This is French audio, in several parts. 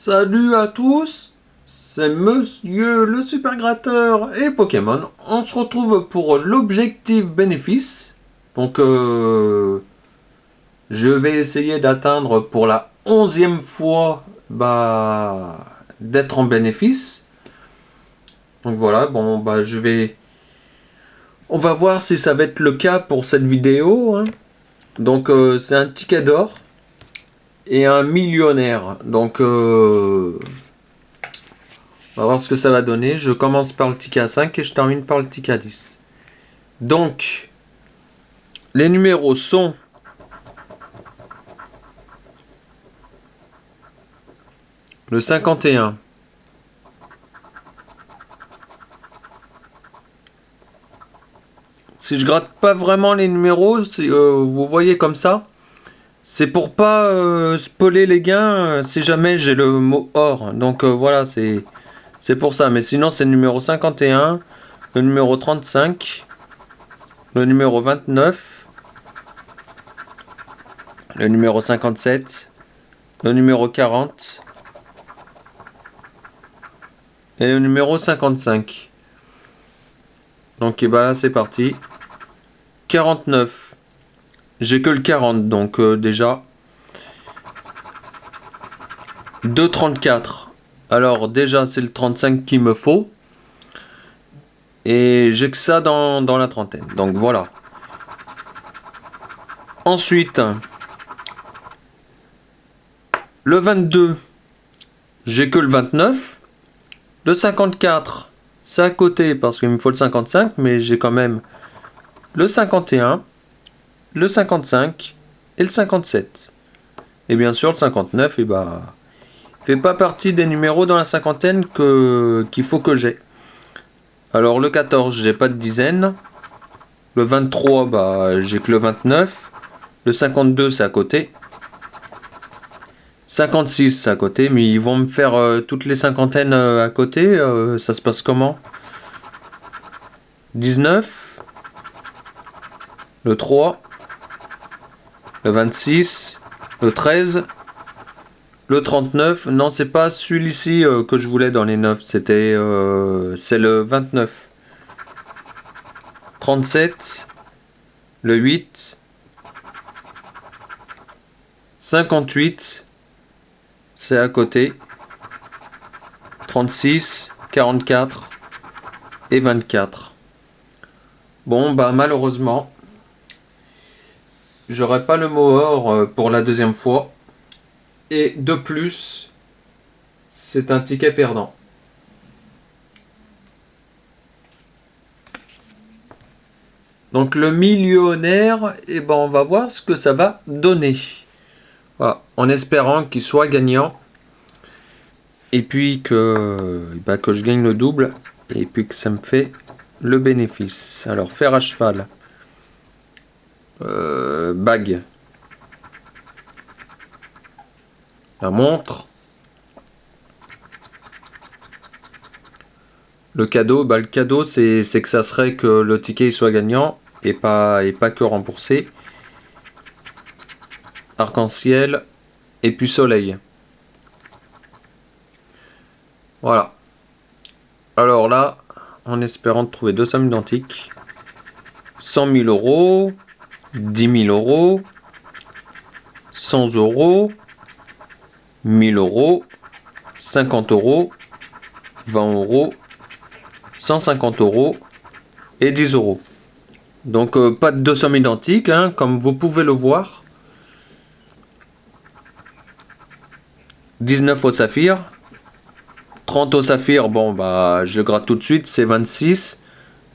Salut à tous, c'est Monsieur le Super Gratteur et Pokémon. On se retrouve pour l'objectif bénéfice. Donc je vais essayer d'atteindre pour la 11e fois d'être en bénéfice. Donc voilà, bon on va voir si ça va être le cas pour cette vidéo, hein. Donc c'est un ticket d'or et un millionnaire. Donc on va voir ce que ça va donner. Je commence par le ticket à 5 et je termine par le ticket à 10. Donc, les numéros sont le 51. Si je gratte pas vraiment les numéros, vous voyez comme ça, c'est pour pas spoiler les gains si jamais j'ai le mot or. Donc voilà, c'est pour ça. Mais sinon, c'est le numéro 51, le numéro 35, le numéro 29, le numéro 57, le numéro 40 et le numéro 55. Donc et là, c'est parti. 49. J'ai que le 40, donc déjà. 2,34. Alors déjà, c'est le 35 qu'il me faut. Et j'ai que ça dans la trentaine. Donc voilà. Ensuite, le 22, j'ai que le 29. Le 54, c'est à côté parce qu'il me faut le 55, mais j'ai quand même le 51, le 55 et le 57. Et bien sûr, le 59, fait pas partie des numéros dans la cinquantaine qu'il faut que j'ai. Alors le 14, j'ai pas de dizaine. Le 23, j'ai que le 29. Le 52, c'est à côté. 56, c'est à côté, mais ils vont me faire toutes les cinquantaines à côté. Ça se passe comment? 19. Le 3. Le 26. Le 13. Le 39. Non, c'est pas celui-ci que je voulais dans les 9. C'est le 29. 37. Le 8. 58. C'est à côté. 36, 44 et 24. Bon, malheureusement, j'aurai pas le mot or pour la deuxième fois. Et de plus, c'est un ticket perdant. Donc le millionnaire, on va voir ce que ça va donner. Voilà, en espérant qu'il soit gagnant. Et puis que je gagne le double. Et puis que ça me fait le bénéfice. Alors, fer à cheval. Bague. La montre. Le cadeau. Le cadeau, c'est que ça serait que le ticket soit gagnant. Et pas que remboursé. Arc-en-ciel. Et puis soleil. Voilà. Alors là, en espérant de trouver deux sommes identiques. 100 000 euros. 10 000 euros. 100 euros. 1000 euros. 50 euros. 20 euros. 150 euros. Et 10 euros. Donc pas de deux sommes identiques, hein, comme vous pouvez le voir. 19 au saphir. 30 au saphir, je gratte tout de suite, c'est 26.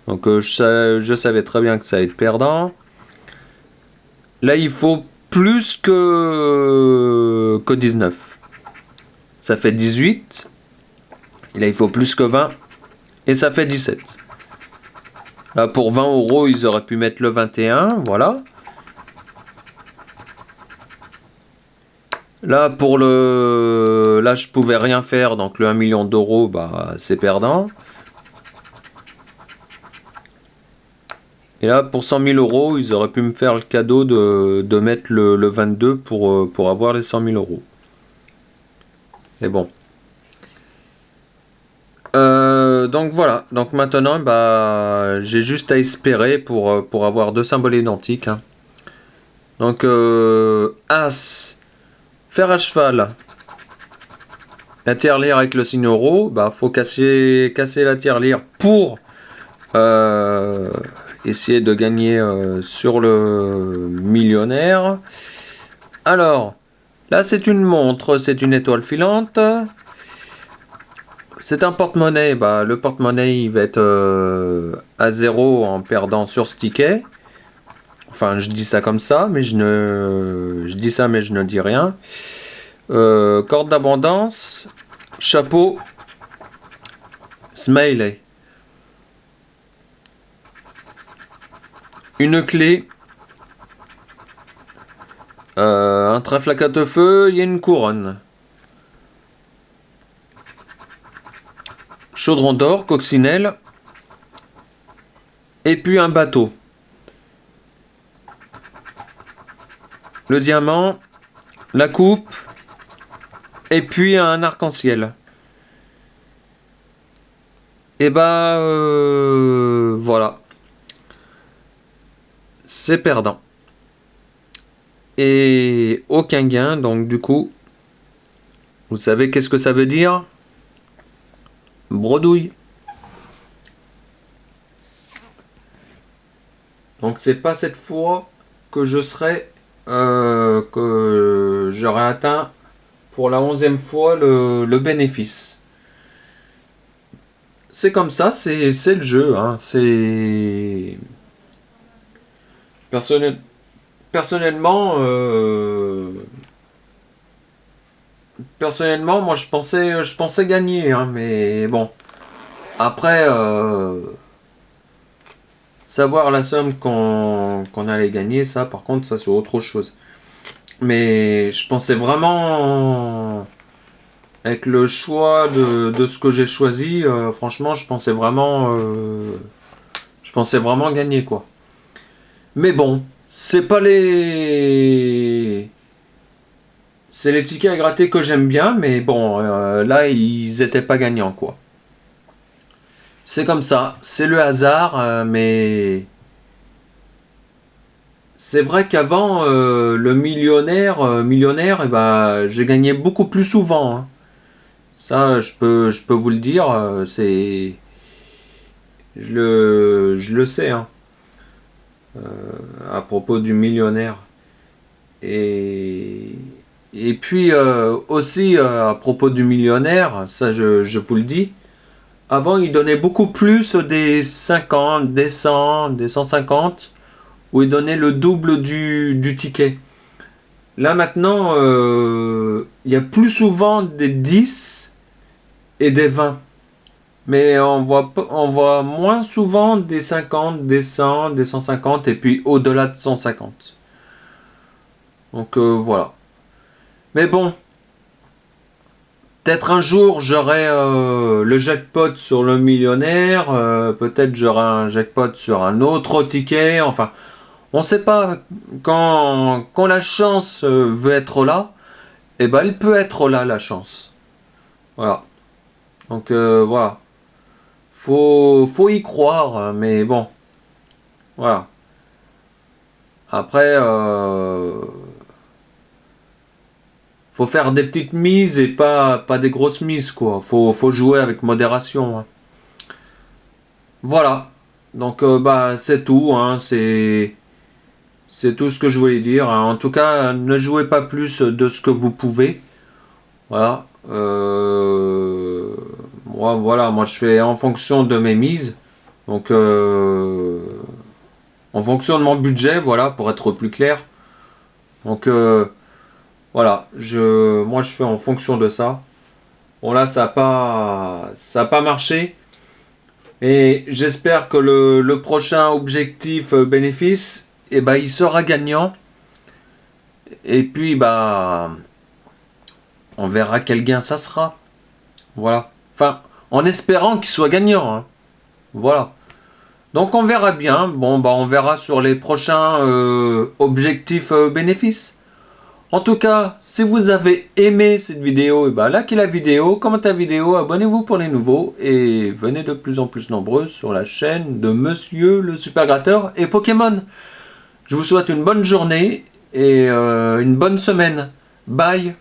Donc je savais très bien que ça allait être perdant. Là, il faut plus que 19. Ça fait 18. Et là, il faut plus que 20. Et ça fait 17. Là, pour 20 euros, ils auraient pu mettre le 21. Voilà. Là, là, je pouvais rien faire. Donc, le 1 million d'euros, c'est perdant. Et là, pour 100 000 euros, ils auraient pu me faire le cadeau de mettre le 22 pour avoir les 100 000 euros. Mais bon, Donc voilà, donc maintenant bah, j'ai juste à espérer pour avoir deux symboles identiques, hein. Donc As, fer à cheval, la tirelire avec le signe euro, bah faut casser la tirelire pour essayer de gagner sur le millionnaire. Alors, là c'est une montre, c'est une étoile filante. C'est un porte-monnaie, bah, le porte-monnaie il va être à 0 en perdant sur ce ticket. Enfin, je dis ça comme ça, mais je dis ça, mais je ne dis rien. Corde d'abondance, chapeau, smiley. Une clé, un trèfle à quatre feux, et une couronne. Chaudron d'or, coccinelle, et puis un bateau. Le diamant, la coupe, et puis un arc-en-ciel. Et bah voilà, c'est perdant. Et aucun gain, donc du coup, vous savez qu'est-ce que ça veut dire? Bredouille. Donc c'est pas cette fois que que j'aurai atteint pour la 11e fois le bénéfice. C'est comme ça, c'est le jeu, hein. C'est personnellement, personnellement, moi je pensais gagner, hein, mais bon. Après, savoir la somme qu'on allait gagner, ça, par contre, ça c'est autre chose. Mais je pensais vraiment, avec le choix de ce que j'ai choisi, franchement, je pensais vraiment gagner, quoi. Mais bon, c'est les tickets à gratter que j'aime bien, mais bon, là, ils étaient pas gagnants, quoi. C'est comme ça, c'est le hasard, mais c'est vrai qu'avant, le millionnaire, eh ben, j'ai gagné beaucoup plus souvent, hein. Ça, je peux vous le dire, je le sais, hein, à propos du millionnaire. Et, et puis aussi à propos du millionnaire, ça je vous le dis, avant il donnait beaucoup plus des 50, des 100, des 150, où il donnait le double du ticket. Là maintenant, il y a plus souvent des 10 et des 20. Mais on voit moins souvent des 50, des 100, des 150 et puis au-delà de 150. Donc voilà. Mais bon, peut-être un jour j'aurai le jackpot sur le millionnaire, peut-être j'aurai un jackpot sur un autre ticket, enfin, on sait pas. Quand la chance veut être là, et ben elle peut être là la chance. Voilà. Donc voilà. Faut y croire, mais bon, voilà. Après, faut faire des petites mises et pas des grosses mises, quoi. Faut jouer avec modération, hein. Voilà. Donc, bah, c'est tout, hein. C'est tout ce que je voulais dire, hein. En tout cas, ne jouez pas plus de ce que vous pouvez. Voilà. Moi, je fais en fonction de mes mises. Donc, en fonction de mon budget, voilà, pour être plus clair. Donc, voilà, moi je fais en fonction de ça. Bon là, ça a pas marché. Et j'espère que le prochain objectif bénéfice, eh ben, il sera gagnant. Et puis, bah, on verra quel gain ça sera. Voilà. Enfin, en espérant qu'il soit gagnant, hein. Voilà. Donc on verra bien. Bon, bah, on verra sur les prochains objectifs bénéfices. En tout cas, si vous avez aimé cette vidéo, et likez la vidéo, commentez la vidéo, abonnez-vous pour les nouveaux et venez de plus en plus nombreux sur la chaîne de Monsieur le Super Gratteur et Pokémon. Je vous souhaite une bonne journée et une bonne semaine. Bye!